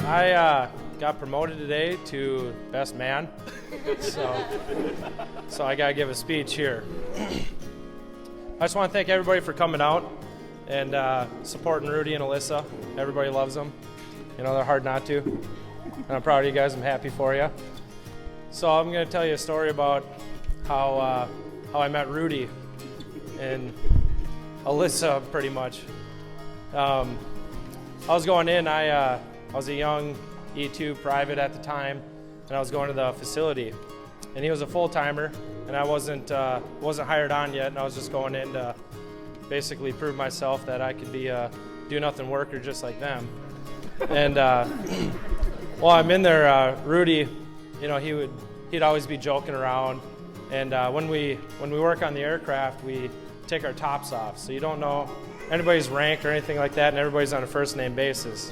I got promoted today to best man, so I gotta give a speech here. I just want to thank everybody for coming out and supporting Rudy and Allissa. Everybody loves them. You know, they're hard not to. And I'm proud of you guys. I'm happy for you. So I'm going to tell you a story about how I met Rudy and Allissa, pretty much. I was going in. I was a young E2 private at the time, and I was going to the facility. And he was a full-timer, and I wasn't hired on yet, and I was just going in to basically prove myself that I could be a do-nothing worker just like them. And while I'm in there, Rudy, you know, he'd always be joking around. And when we work on the aircraft, we take our tops off, so you don't know anybody's rank or anything like that, and everybody's on a first-name basis,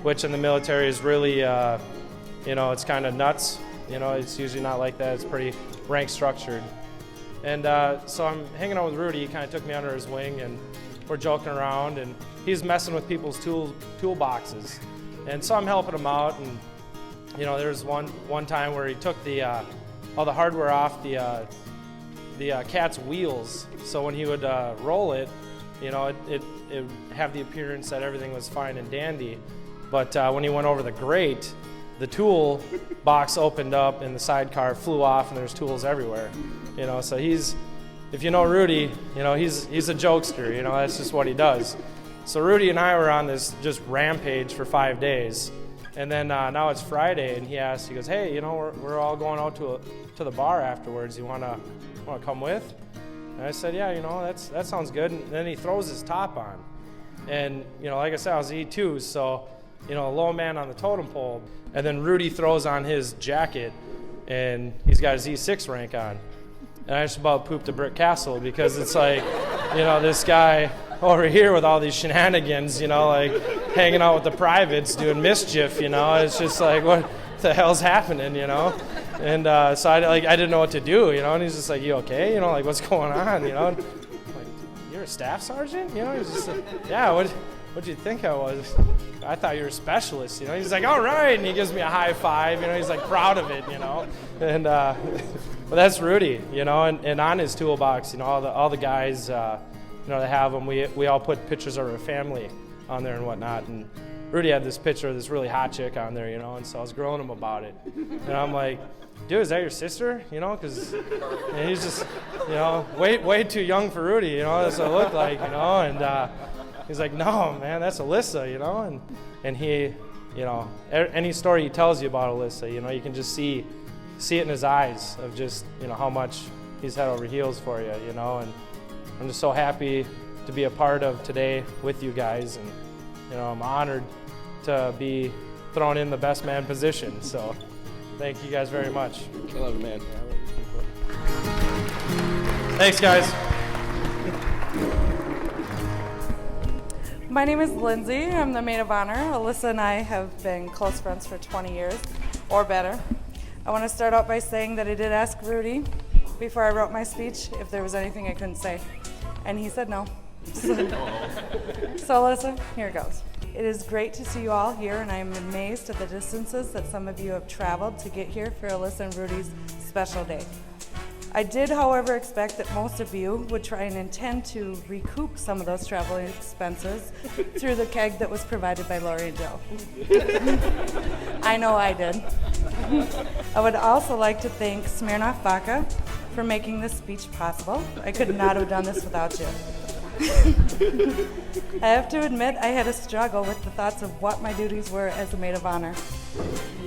which in the military is really, you know, it's kind of nuts. You know, it's usually not like that. It's pretty rank structured. And so I'm hanging out with Rudy. He kind of took me under his wing, and we're joking around, and he's messing with people's toolboxes. And so I'm helping him out, and you know, there was one time where he took all the hardware off the cat's wheels. So when he would roll it, you know, it would have the appearance that everything was fine and dandy. But when he went over the grate, the tool box opened up and the sidecar flew off, and there's tools everywhere. You know, so if you know Rudy, you know, he's a jokester. You know, that's just what he does. So Rudy and I were on this just rampage for 5 days, and then now it's Friday, and he goes, hey, you know, we're all going out to the bar afterwards. You wanna come with? And I said, yeah, you know, that sounds good. And then he throws his top on, and you know, like I said, I was E2, so you know, a low man on the totem pole. And then Rudy throws on his jacket, and he's got his E6 rank on. And I just about pooped a brick castle, because it's like, you know, this guy over here with all these shenanigans, you know, like hanging out with the privates doing mischief, you know. It's just like, what the hell's happening, you know? And so I didn't know what to do, you know. And he's just like, you okay? You know, like, what's going on, you know? And I'm like, you're a staff sergeant? You know, he's just like, yeah, what'd you think I was? I thought you were a specialist, you know. He's like, all right, and he gives me a high five, you know. He's like proud of it, you know. And but that's Rudy, you know. And on his toolbox, you know, all the guys, you know, they have them. We all put pictures of our family on there and whatnot. And Rudy had this picture of this really hot chick on there, you know. And so I was grilling him about it, and I'm like, dude, is that your sister? You know, because he's just, you know, way too young for Rudy, you know. That's what it looked like, you know. And he's like, no, man, that's Allissa, you know. And he, you know, any story he tells you about Allissa, you know, you can just see it in his eyes of just, you know, how much he's head over heels for you, you know. And I'm just so happy to be a part of today with you guys, and you know, I'm honored to be thrown in the best man position. So thank you guys very much. I love it, man. Thanks, guys. My name is Lindsay. I'm the maid of honor. Allissa and I have been close friends for 20 years or better. I want to start out by saying that I did ask Rudy before I wrote my speech if there was anything I couldn't say, and he said no. So Allissa, here it goes. It is great to see you all here, and I am amazed at the distances that some of you have traveled to get here for Allissa and Rudy's special day. I did, however, expect that most of you would try and intend to recoup some of those travel expenses through the keg that was provided by Lori and Joe. I know I did. I would also like to thank Smirnoff Vodka for making this speech possible. I could not have done this without you. I have to admit I had a struggle with the thoughts of what my duties were as a maid of honor.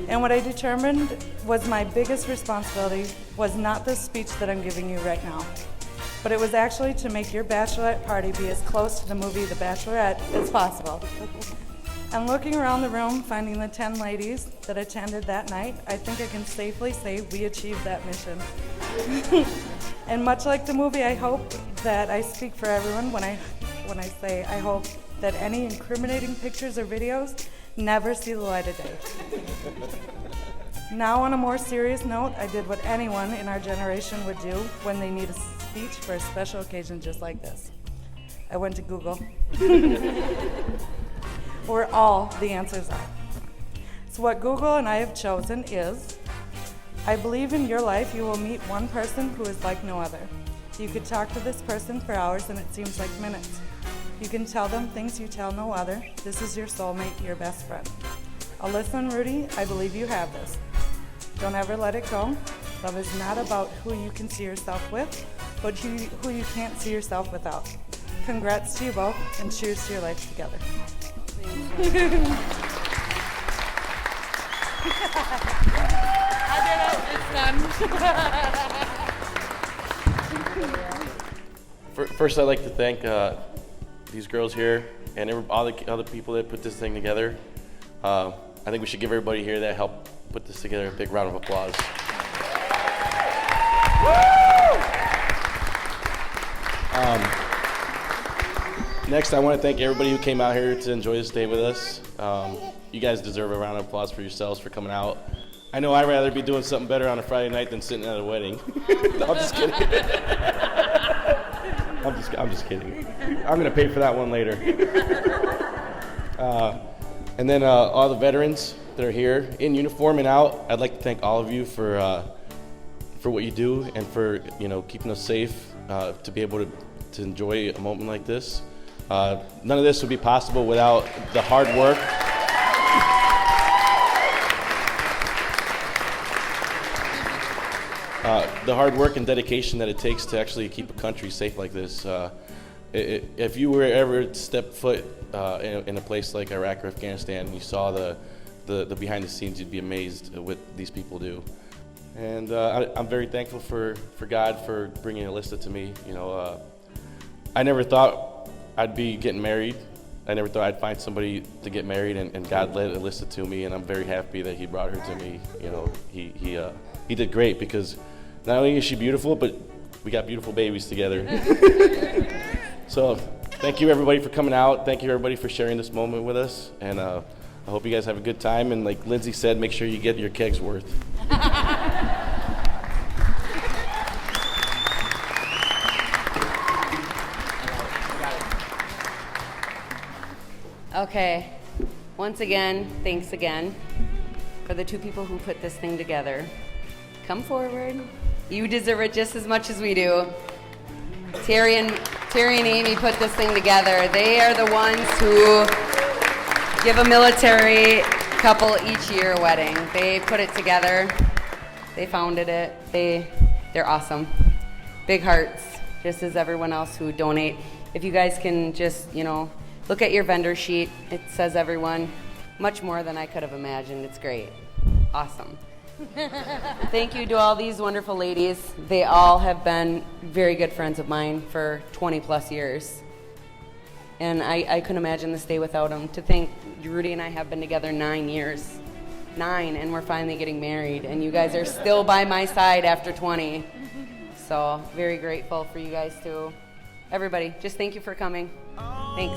And what I determined was my biggest responsibility was not this speech that I'm giving you right now, but it was actually to make your bachelorette party be as close to the movie The Bachelorette as possible. And looking around the room, finding the 10 ladies that attended that night, I think I can safely say we achieved that mission. And much like the movie, I hope that I speak for everyone when I say I hope that any incriminating pictures or videos never see the light of day. Now, on a more serious note, I did what anyone in our generation would do when they need a speech for a special occasion just like this. I went to Google, where all the answers are. So So what Google and I have chosen is, I believe in your life you will meet one person who is like no other. You could talk to this person for hours and it seems like minutes. You can tell them things you tell no other. This is your soulmate, your best friend. Allissa and Rudy, I believe you have this. Don't ever let it go. Love is not about who you can see yourself with, but who you can't see yourself without. Congrats to you both, and cheers to your life together. I did it. It's done. First, I'd like to thank these girls here and all the other people that put this thing together. I think we should give everybody here that helped put this together a big round of applause. Next, I want to thank everybody who came out here to enjoy this day with us. You guys deserve a round of applause for yourselves for coming out. I know I'd rather be doing something better on a Friday night than sitting at a wedding. No, I'm just kidding. I'm just kidding. I'm gonna pay for that one later. And then all the veterans that are here in uniform and out, I'd like to thank all of you for what you do and for keeping us safe to be able to enjoy a moment like this. None of this would be possible without the hard work. The hard work and dedication that it takes to actually keep a country safe like this. If you were ever to step foot in a place like Iraq or Afghanistan and you saw the behind the scenes, you'd be amazed at what these people do. And I'm very thankful for God for bringing Allissa to me. I never thought I'd be getting married. I never thought I'd find somebody to get married, and God led Allissa to me, and I'm very happy that He brought her to me. He did great, because not only is she beautiful, but we got beautiful babies together. So thank you everybody for coming out. Thank you everybody for sharing this moment with us, and I hope you guys have a good time. And like Lindsay said, make sure you get your kegs worth. Okay, once again, thanks again for the two people who put this thing together. Come forward. You deserve it just as much as we do. Terry and Amy put this thing together. They are the ones who give a military couple each year a wedding. They put it together. They founded it. They're awesome. Big hearts, just as everyone else who donate. If you guys can just, look at your vendor sheet. It says everyone. Much more than I could have imagined. It's great. Awesome. Thank you to all these wonderful ladies. They all have been very good friends of mine for 20 plus years. And I couldn't imagine this day without them. To think Rudy and I have been together 9 years. 9, and we're finally getting married. And you guys are still by my side after 20. So very grateful for you guys too. Everybody, just thank you for coming. Thanks.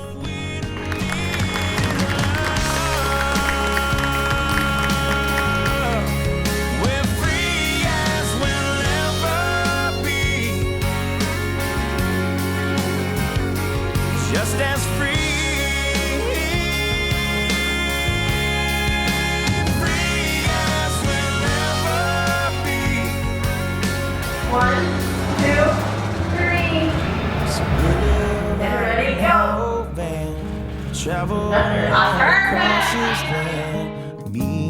Just as free as we'll ever be. 1, 2, 3. Get ready to go. Travel Perfect. across his land. Me